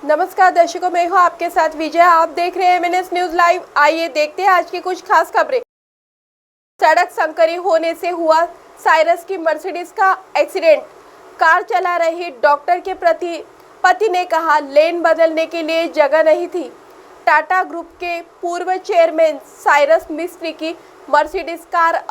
नमस्कार दर्शकों, मैं हूं आपके साथ विजय। आप देख रहे हैं MNS न्यूज लाइव। आइए देखते हैं आज की कुछ खास खबरें। सड़क संकरी होने से हुआ साइरस की मर्सिडीज का एक्सीडेंट। कार चला रही डॉक्टर के पति ने कहा, लेन बदलने के लिए जगह नहीं थी। टाटा ग्रुप के पूर्व चेयरमैन साइरस मिस्त्री की Mercedes car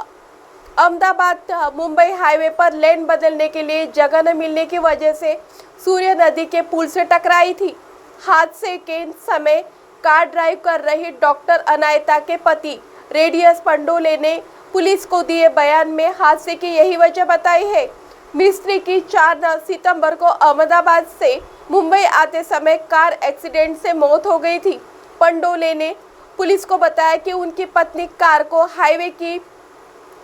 Ahmedabad Mumbai highway पर लेन बदलने के लिए जगह न मिलने की वजह से सूर्य नदी के पुल से टकराई थी। हादसे के समय कार ड्राइव कर रही डॉक्टर अनायता के पति रेडियस पंडोले ने पुलिस को दिए बयान में हादसे की यही वजह बताई है। मिस्त्री की 4 सितंबर को अहमदाबाद से मुंबई आते समय कार एक्सीडेंट से मौत हो गई थी। पंडोले ने पुलिस को बताया कि उनकी पत्नी कार को हाईवे की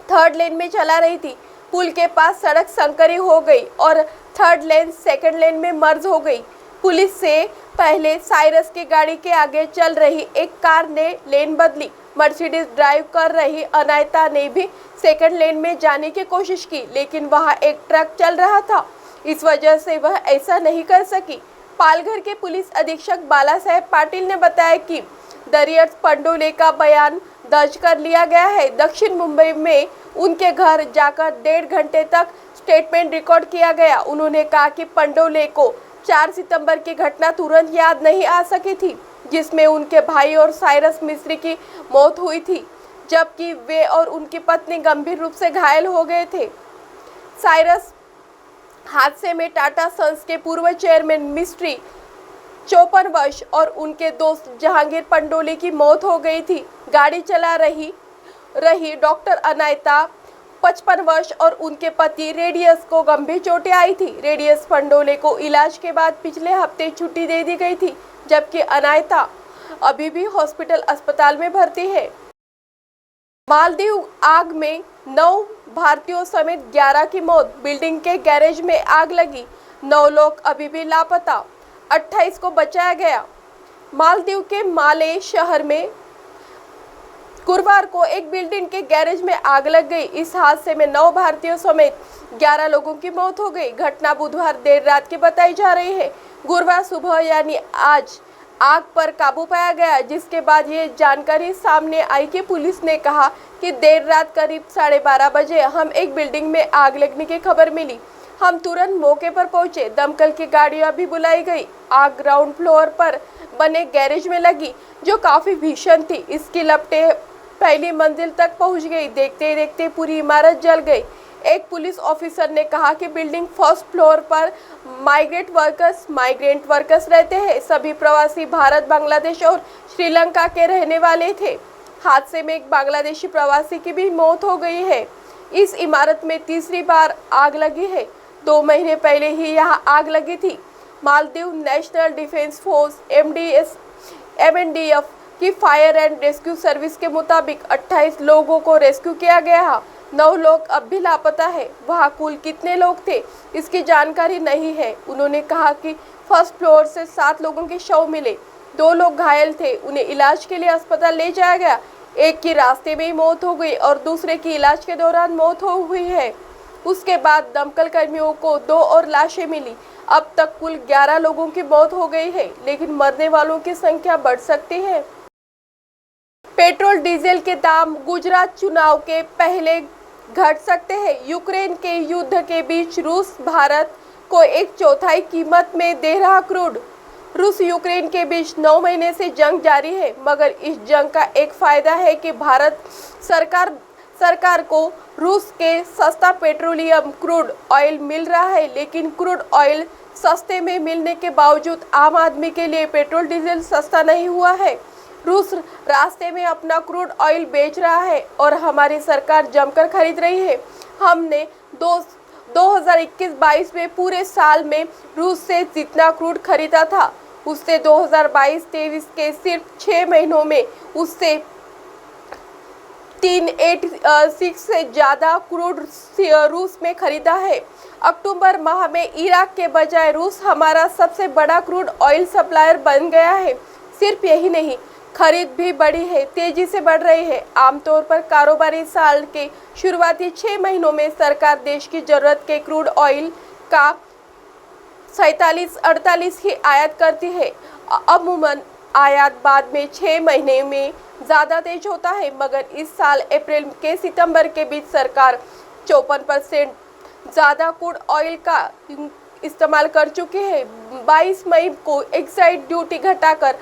3rd लेन में चला रही थी। पुल के पास सड़क संकरी हो गई और 3rd लेन 2nd लेन में मर्ज हो गई। पुलिस से पहले साइरस की गाड़ी के आगे चल रही एक कार ने लेन बदली। मर्सिडीज ड्राइव कर रही अनायता ने भी 2nd लेन में जाने की कोशिश की, लेकिन वहां एक ट्रक चल रहा था। इस वजह से वह ऐसा नहीं कर सकी। पालघर के पुलिस अधीक्षक बाला साहेब पाटिल ने बताया कि दरियर्स पंडोले का बयान दर्ज कर लिया गया है। दक्षिण मुंबई में उनके घर जाकर 1.5 घंटे तक स्टेटमेंट रिकॉर्ड किया गया। उन्होंने कहा कि पंडोले को 4 सितंबर की घटना तुरंत याद नहीं आ सकी थी, जिसमें उनके भाई और साइरस मिस्त्री की मौत हुई थी, जबकि वे और उनकी पत्नी गंभीर रूप से घायल हो गए थे। साइरस हादसे में टाटा सन्स के पूर्व चेयरमैन मिस्त्री 54 वर्ष और उनके दोस्त जहांगीर पंडोले की मौत हो गई थी। गाड़ी चला रही डॉक्टर अनायता 55 वर्ष और उनके पति रेडियस को गंभीर चोटें आई थी। रेडियस पंडोले को इलाज के बाद पिछले हफ्ते छुट्टी दे दी गई थी, जबकि अनायता अभी भी हॉस्पिटल अस्पताल में भर्ती है। मालदीव आग में 9 भारतीयों समेत 11 की मौत। बिल्डिंग के गैरेज में आग लगी, 9 लोग अभी भी लापता, 28 को बचाया गया। मालदीव के माले शहर में गुरुवार को एक बिल्डिंग के गैरेज में आग लग गई। इस हादसे में 9 भारतीयों समेत 11 लोगों की मौत हो गई। घटना बुधवार देर रात की बताई जा रही है। गुरुवार सुबह यानी आज आग पर काबू पाया गया, जिसके बाद ये जानकारी सामने आई कि पुलिस ने कहा कि देर रात करीब 12:30 बजे हम एक बिल्डिंग में आग लगने की खबर मिली। हम तुरंत मौके पर पहुंचे। दमकल की गाड़ियां भी बुलाई गई। आग ग्राउंड फ्लोर पर बने गैरेज में लगी, जो काफी भीषण थी। इसकी लपटें पहली मंजिल तक पहुंच गई। देखते ही देखते पूरी इमारत जल गई। एक पुलिस ऑफिसर ने कहा कि बिल्डिंग 1st फ्लोर पर माइग्रेंट वर्कर्स रहते हैं। सभी प्रवासी भारत, बांग्लादेश और श्रीलंका के रहने वाले थे। हादसे में एक बांग्लादेशी प्रवासी की भी मौत हो गई है। इस इमारत में तीसरी बार आग लगी है। 2 महीने पहले ही यहां आग लगी थी। Maldives national defence force MNDF की फायर एंड रेस्क्यू सर्विस के मुताबिक 28 लोगों को रेस्क्यू किया गया है। 9 लोग अब भी लापता है। वहाँ कुल कितने लोग थे, इसकी जानकारी नहीं है। उन्होंने कहा कि 1st फ्लोर से 7 लोगों के शव मिले। 2 लोग घायल थे, उन्हें इलाज के लिए अस्पताल ले जाया गया। एक की रास्ते में ही मौत हो गई और दूसरे की इलाज के दौरान मौत हो हुई है। उसके बाद दमकल कर्मियों को 2 और लाशें मिली। अब तक कुल 11 लोगों की मौत हो गई है, लेकिन मरने वालों की संख्या बढ़ सकती है। पेट्रोल डीजल के दाम गुजरात चुनाव के पहले घट सकते हैं। यूक्रेन के युद्ध के बीच रूस भारत को 1/4 कीमत में दे रहा क्रूड। रूस यूक्रेन के बीच 9 महीने से जंग जारी है, मगर इस जंग का एक फायदा है कि भारत सरकार को रूस के सस्ता पेट्रोलियम क्रूड ऑयल मिल रहा है। लेकिन क्रूड ऑयल सस्ते में मिलने के बावजूद आम आदमी के लिए पेट्रोल डीजल सस्ता नहीं हुआ है। रूस रास्ते में अपना क्रूड ऑयल बेच रहा है और हमारी सरकार जमकर खरीद रही है। हमने 2021-22 में पूरे साल में रूस से जितना क्रूड खरीदा था, उससे 2022-23 के सिर्फ 6 महीनों में उससे 386 से ज़्यादा क्रूड रूस में खरीदा है। अक्टूबर माह में इराक के बजाय रूस हमारा सबसे बड़ा क्रूड ऑयल सप्लायर बन गया है। सिर्फ यही नहीं, खरीद भी बढ़ी है, तेजी से बढ़ रही है। आमतौर पर कारोबारी साल के शुरुआती 6 महीनों में सरकार देश की जरूरत के क्रूड ऑयल का 47-48 ही आयात करती है। अमूमन आयात बाद में 6 महीने में ज़्यादा तेज होता है, मगर इस साल अप्रैल के सितंबर के बीच सरकार 54% ज़्यादा क्रूड ऑयल का इस्तेमाल कर चुकी है। 22 मई को एक्साइज ड्यूटी घटाकर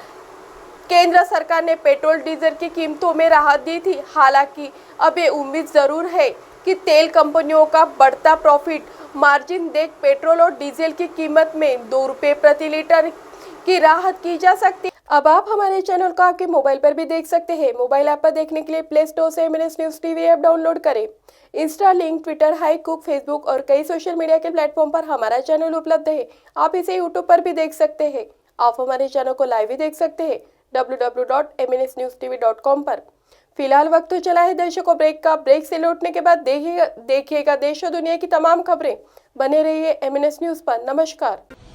केंद्र सरकार ने पेट्रोल डीजल की कीमतों में राहत दी थी। हालांकि अब ये उम्मीद जरूर है कि तेल कंपनियों का बढ़ता प्रॉफिट मार्जिन देख पेट्रोल और डीजल की कीमत में 2 रुपये प्रति लीटर की राहत की जा सकती है। अब आप हमारे चैनल को आपके मोबाइल पर भी देख सकते हैं। मोबाइल ऐप पर देखने के लिए प्ले स्टोर से MNS news TV app download करें। इंस्टा, लिंक, ट्विटर, हाईकुक, फेसबुक और कई सोशल मीडिया के प्लेटफॉर्म पर हमारा चैनल उपलब्ध है। आप इसे यूट्यूब पर भी देख सकते हैं। आप हमारे चैनल को लाइव भी देख सकते हैं www.mnsnewstv.com पर। फिलहाल वक्त तो चला है दर्शकों ब्रेक का। ब्रेक से लौटने के बाद देखिएगा देश और दुनिया की तमाम खबरें। बने रहिए MNS न्यूज़ पर। नमस्कार।